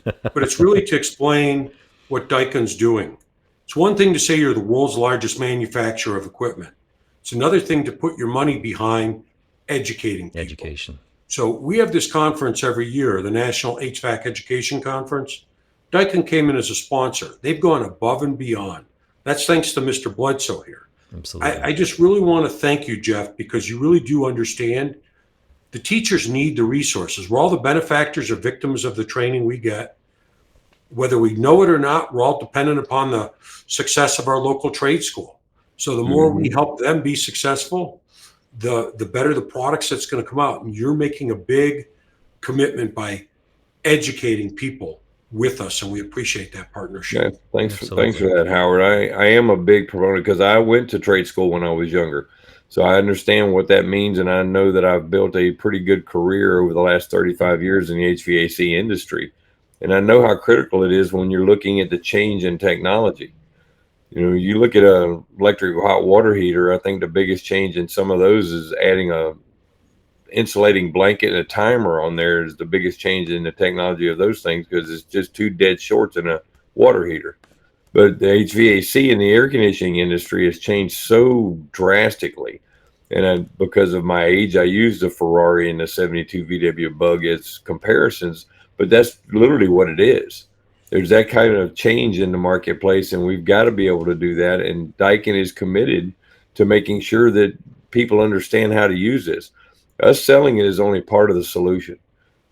But it's really to explain what Daikin's doing. It's one thing to say you're the world's largest manufacturer of equipment. It's another thing to put your money behind educating people. Education. So we have this conference every year, the National HVAC Education Conference. Daikin came in as a sponsor. They've gone above and beyond. That's thanks to Mr. Bledsoe here. Absolutely. I just really want to thank you, Jeff, because you really do understand the teachers need the resources. We're all the benefactors or victims of the training we get. Whether we know it or not, we're all dependent upon the success of our local trade school. So the more we help them be successful, the better the products that's going to come out. And you're making a big commitment by educating people with us, and we appreciate that partnership. Yeah, thanks for that, Howard. I am a big proponent, because I went to trade school when I was younger, so I understand what that means, and I know that I've built a pretty good career over the last 35 years in the HVAC industry, and I know how critical it is when you're looking at the change in technology. You look at an electric hot water heater. I think the biggest change in some of those is adding a insulating blanket and a timer on there is the biggest change in the technology of those things, because it's just two dead shorts in a water heater. But the HVAC and the air conditioning industry has changed so drastically. And because of my age, I use the Ferrari and the 72 VW Bug as comparisons, but that's literally what it is. There's that kind of change in the marketplace, and we've got to be able to do that. And Daikin is committed to making sure that people understand how to use this. Us selling it is only part of the solution.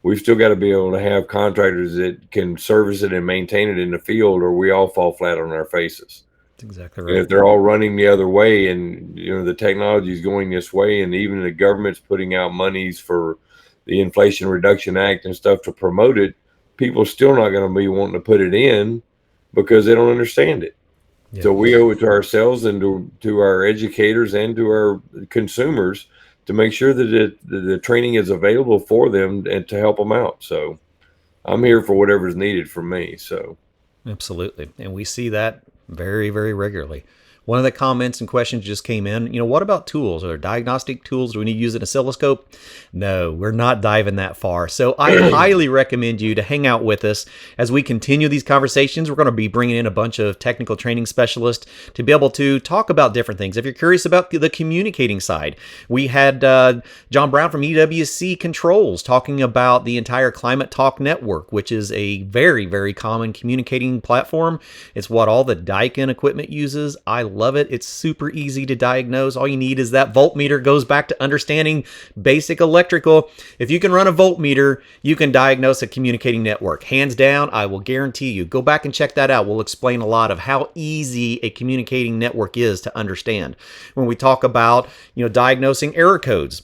We've still got to be able to have contractors that can service it and maintain it in the field, or we all fall flat on our faces. That's exactly right. And if they're all running the other way, and the technology is going this way, and even the government's putting out monies for the Inflation Reduction Act and stuff to promote it, people still not going to be wanting to put it in, because they don't understand it. Yeah. So we owe it to ourselves and to our educators and to our consumers to make sure that the training is available for them and to help them out. So I'm here for whatever's needed from me. So Absolutely. And we see that very, very regularly. One of the comments and questions just came in, what about tools? Are there diagnostic tools? Do we need to use an oscilloscope? No, we're not diving that far. So I highly recommend you to hang out with us as we continue these conversations. We're going to be bringing in a bunch of technical training specialists to be able to talk about different things. If you're curious about the communicating side, we had John Brown from EWC Controls talking about the entire Climate Talk Network, which is a very, very common communicating platform. It's what all the Daikin equipment uses. I love it. It's super easy to diagnose. All you need is that voltmeter. Goes back to understanding basic electrical. If you can run a voltmeter, you can diagnose a communicating network. Hands down, I will guarantee you. Go back and check that out. We'll explain a lot of how easy a communicating network is to understand. When we talk about, diagnosing error codes,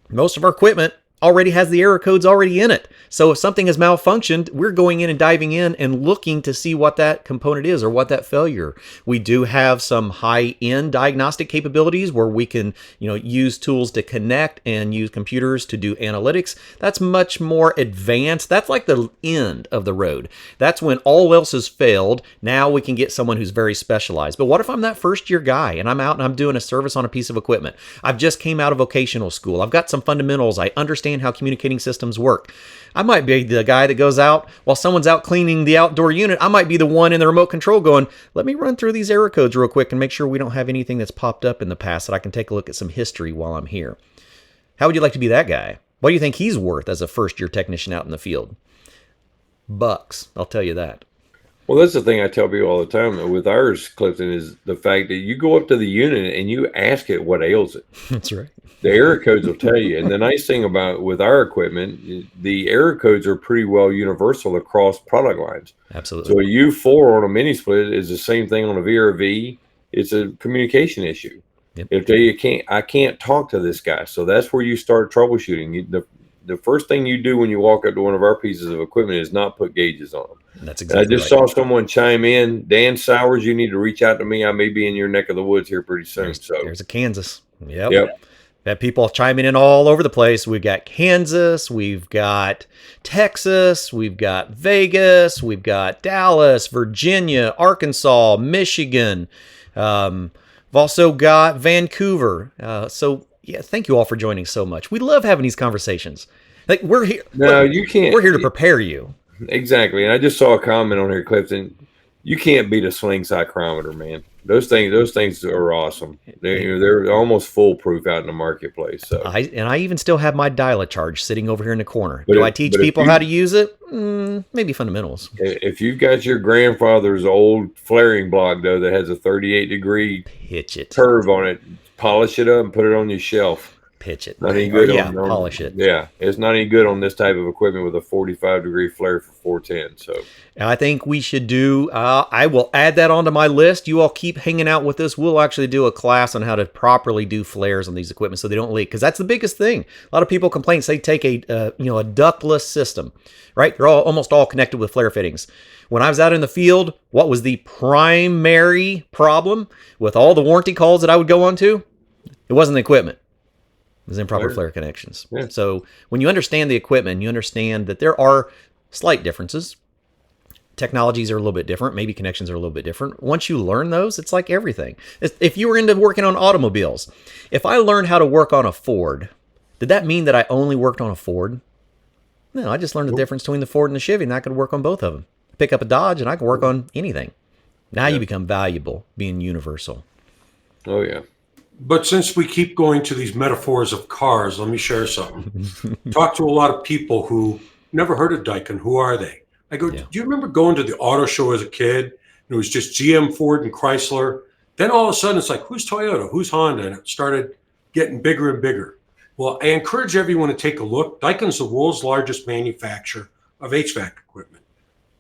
most of our equipment already has the error codes already in it. So if something has malfunctioned, we're going in and diving in and looking to see what that component is or what that failure. We do have some high-end diagnostic capabilities where we can, use tools to connect and use computers to do analytics. That's much more advanced. That's like the end of the road. That's when all else has failed. Now we can get someone who's very specialized. But what if I'm that first-year guy and I'm out and I'm doing a service on a piece of equipment? I've just came out of vocational school. I've got some fundamentals. I understand how communicating systems work. I might be the guy that goes out while someone's out cleaning the outdoor unit. I might be the one in the remote control going, let me run through these error codes real quick and make sure we don't have anything that's popped up in the past, that I can take a look at some history while I'm here. How would you like to be that guy? What do you think he's worth as a first-year technician out in the field? Bucks, I'll tell you that. Well, that's the thing I tell people all the time with ours, Clifton, is the fact that you go up to the unit and you ask it what ails it. That's right. The error codes will tell you. And the nice thing about with our equipment, the error codes are pretty well universal across product lines. Absolutely. So a U4 on a mini split is the same thing on a VRV. It's a communication issue. Yep. If I can't talk to this guy. So that's where you start troubleshooting. The first thing you do when you walk up to one of our pieces of equipment is not put gauges on them. That's exactly I just saw someone chime in. Dan Sowers, you need to reach out to me. I may be in your neck of the woods here pretty soon. There's a Kansas. Yep. Had people chiming in all over the place. We've got Kansas, we've got Texas, we've got Vegas, we've got Dallas, Virginia, Arkansas, Michigan. We've also got Vancouver. So thank you all for joining so much. We love having these conversations. Like we're here. No, you can't. We're here to prepare you. Exactly. And I just saw a comment on here, Clifton. You can't beat a sling cycrometer, man. Those things are awesome. They're almost foolproof out in the marketplace. So I even still have my dial charge sitting over here in the corner. Do I teach people how to use it? Maybe fundamentals. If you've got your grandfather's old flaring block though that has a 38-degree curve on it, polish it up and put it on your shelf. Pitch it. Not any good polish it. Yeah, it's not any good on this type of equipment with a 45-degree flare for 410. So I think we should do, I will add that onto my list. You all keep hanging out with us. We'll actually do a class on how to properly do flares on these equipment so they don't leak. Because that's the biggest thing. A lot of people complain, say take a ductless system, right? They're almost all connected with flare fittings. When I was out in the field, what was the primary problem with all the warranty calls that I would go on to? It wasn't the equipment. It was improper flare connections. Yeah. So when you understand the equipment, you understand that there are slight differences. Technologies are a little bit different. Maybe connections are a little bit different. Once you learn those, it's like everything. If you were into working on automobiles, if I learned how to work on a Ford, did that mean that I only worked on a Ford? No, I just learned the difference between the Ford and the Chevy, and I could work on both of them. Pick up a Dodge, and I can work on anything. Now you become valuable, being universal. Oh, yeah. But since we keep going to these metaphors of cars, let me share something. Talk to a lot of people who never heard of Daikin. Who are they? I go, do you remember going to the auto show as a kid? And it was just GM, Ford, and Chrysler. Then all of a sudden, it's like, who's Toyota? Who's Honda? And it started getting bigger and bigger. Well, I encourage everyone to take a look. Daikin's the world's largest manufacturer of HVAC equipment.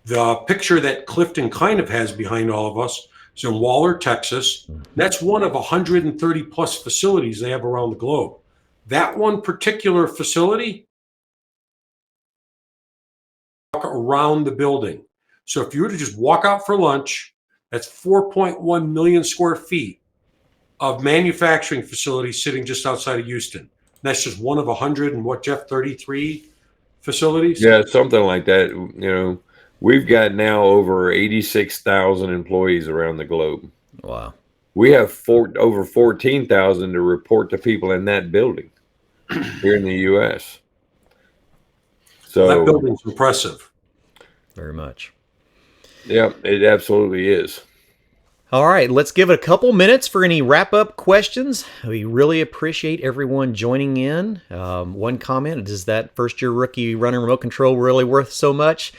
The picture that Clifton kind of has behind all of us is in Waller, Texas. That's one of 130 plus facilities they have around the globe. That one particular facility, around the building. So if you were to just walk out for lunch, that's 4.1 million square feet of manufacturing facilities sitting just outside of Houston. That's just one of 100 and what, Jeff, 33 facilities? Yeah, something like that. We've got now over 86,000 employees around the globe. Wow. We have over 14,000 to report to people in that building here in the U.S. So that building's impressive. Very much. Yeah, it absolutely is. All right, let's give it a couple minutes for any wrap-up questions. We really appreciate everyone joining in. One comment, is that first-year rookie running remote control really worth so much?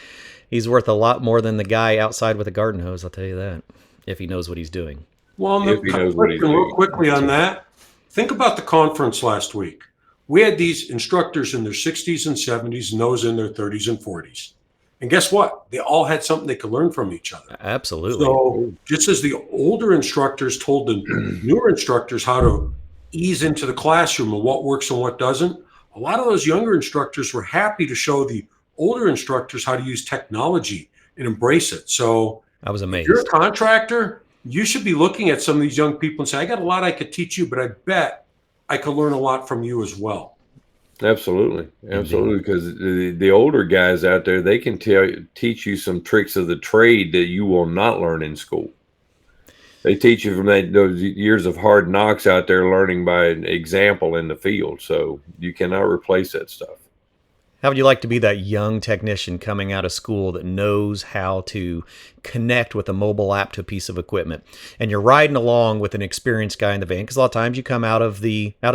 He's worth a lot more than the guy outside with a garden hose, I'll tell you that, if he knows what he's doing. Well, real quickly on that, think about the conference last week. We had these instructors in their 60s and 70s and those in their 30s and 40s. And guess what? They all had something they could learn from each other. Absolutely. So just as the older instructors told the newer instructors how to ease into the classroom and what works and what doesn't, a lot of those younger instructors were happy to show the older instructors how to use technology and embrace it. So I was amazed. If you're a contractor, you should be looking at some of these young people and say, I got a lot I could teach you, but I bet I could learn a lot from you as well. Absolutely. Because the older guys out there, they can teach you some tricks of the trade that you will not learn in school. They teach you from those years of hard knocks out there, learning by an example in the field. So you cannot replace that stuff. How would you like to be that young technician coming out of school that knows how to connect with a mobile app to a piece of equipment, and you're riding along with an experienced guy in the van? Because a lot of times you come out of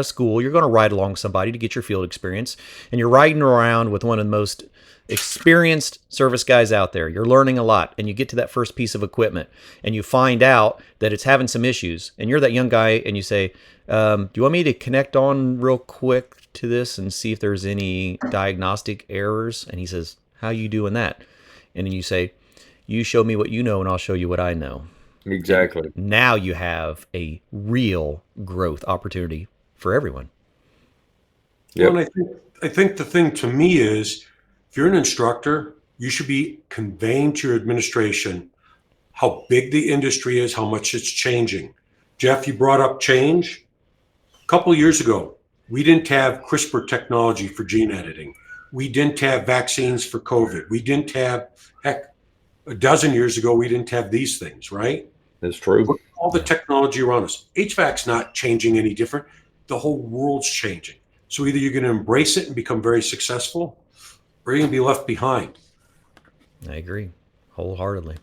school, you're going to ride along with somebody to get your field experience, and you're riding around with one of the most experienced service guys out there. You're learning a lot, and you get to that first piece of equipment, and you find out that it's having some issues, and you're that young guy, and you say, do you want me to connect on real quick to this and see if there's any diagnostic errors? And he says, how you doing that? And then you say, you show me what you know and I'll show you what I know. Exactly. And now you have a real growth opportunity for everyone. Yep. Well, and I think the thing to me is, if you're an instructor, you should be conveying to your administration how big the industry is, how much it's changing. Jeff, you brought up change. A couple of years ago, we didn't have CRISPR technology for gene editing. We didn't have vaccines for COVID. We didn't have, heck, a dozen years ago, we didn't have these things, right? That's true. Look at all the technology around us. HVAC's not changing any different. The whole world's changing. So either you're going to embrace it and become very successful, or you're going to be left behind. I agree wholeheartedly.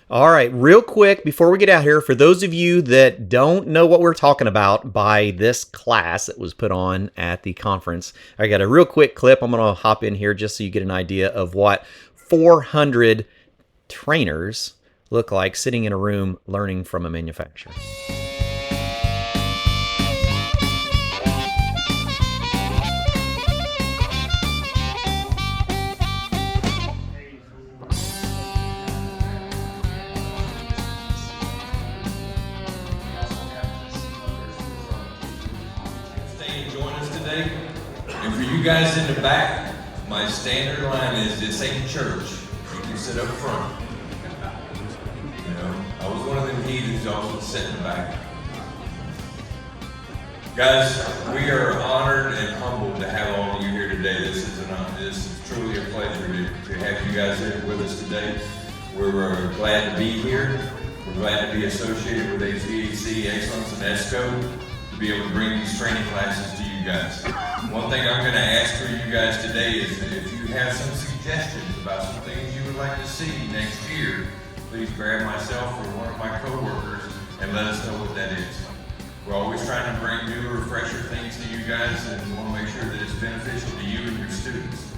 All right, real quick, before we get out here, for those of you that don't know what we're talking about by this class that was put on at the conference, I got a real quick clip. I'm going to hop in here just so you get an idea of what 400 trainers look like sitting in a room learning from a manufacturer. And for you guys in the back, my standard line is, this ain't church. You can sit up front. You know, I was one of them heathens also sit in the back. Guys, we are honored and humbled to have all of you here today. This is truly a pleasure to have you guys here with us today. We're glad to be here. We're glad to be associated with HVAC Excellence and ESCO, to be able to bring these training classes to you guys. One thing I'm going to ask for you guys today is that if you have some suggestions about some things you would like to see next year, please grab myself or one of my coworkers and let us know what that is. We're always trying to bring new or fresher things to you guys, and we want to make sure that it's beneficial to you and your students.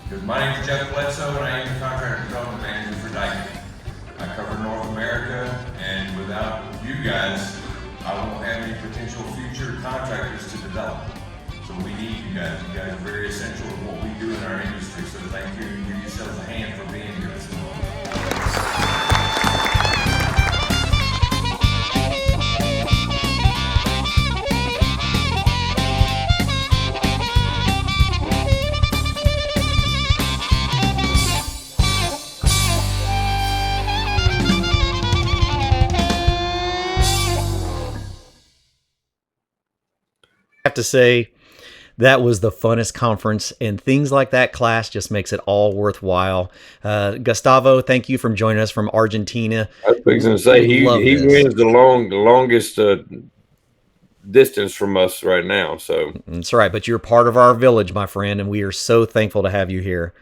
Because my name is Jeff Bledsoe, and I am the Contractor Development Manager for Daikin. I cover North America, and without you guys, I won't have any potential future contractors to develop. So we need you guys. You guys are very essential to what we do in our industry. So thank you, and give yourselves a hand for being here this morning. have to say, that was the funnest conference, and things like that class just makes it all worthwhile. Gustavo, thank you for joining us from Argentina. I was going to say, he wins the longest distance from us right now. So that's right, but you're part of our village, my friend, and we are so thankful to have you here.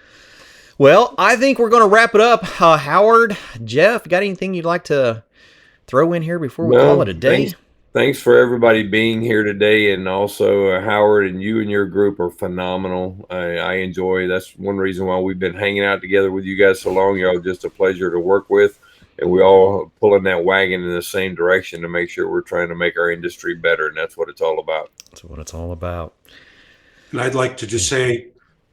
Well, I think we're going to wrap it up. Howard, Jeff, got anything you'd like to throw in here before we call it a day? Thanks for everybody being here today, and also Howard, and you and your group are phenomenal. I enjoy. That's one reason why we've been hanging out together with you guys so long. Y'all just a pleasure to work with, and we all pulling that wagon in the same direction to make sure we're trying to make our industry better, and that's what it's all about. That's what it's all about. And I'd like to just say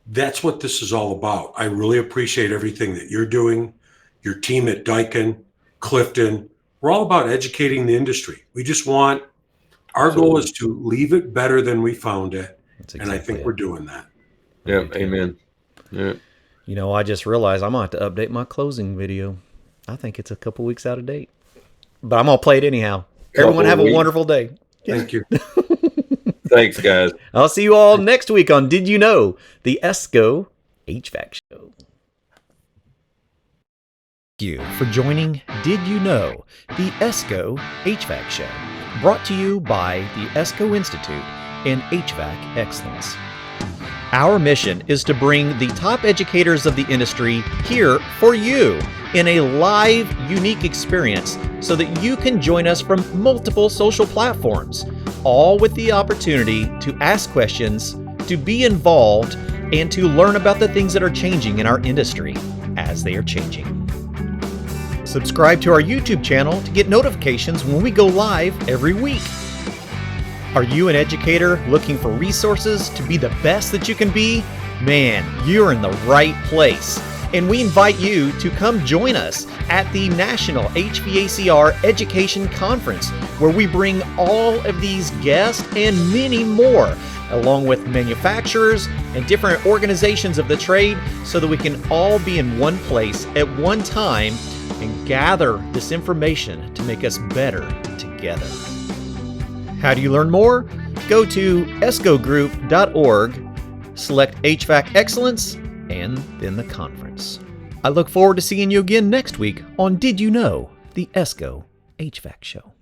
that's what this is all about. I really appreciate everything that you're doing, your team at Daikin, Clifton. We're all about educating the industry. We just want, our goal is to leave it better than we found it. Exactly, and I think we're doing that. Yeah, amen. Yeah. You know, I just realized I'm going to have to update my closing video. I think it's a couple weeks out of date. But I'm going to play it anyhow. Everyone have a wonderful day. Thank you. Thanks, guys. I'll see you all next week on Did You Know? The ESCO HVAC Show. Thank you for joining Did You Know? The ESCO HVAC Show. Brought to you by the ESCO Institute and HVAC Excellence. Our mission is to bring the top educators of the industry here for you in a live, unique experience so that you can join us from multiple social platforms, all with the opportunity to ask questions, to be involved, and to learn about the things that are changing in our industry as they are changing. Subscribe to our YouTube channel to get notifications when we go live every week. Are you an educator looking for resources to be the best that you can be? Man, you're in the right place. And we invite you to come join us at the National HVACR Education Conference, where we bring all of these guests and many more, along with manufacturers and different organizations of the trade, so that we can all be in one place at one time and gather this information to make us better together. How do you learn more? Go to escogroup.org, select HVAC Excellence, and then the conference. I look forward to seeing you again next week on Did You Know? The ESCO HVAC Show.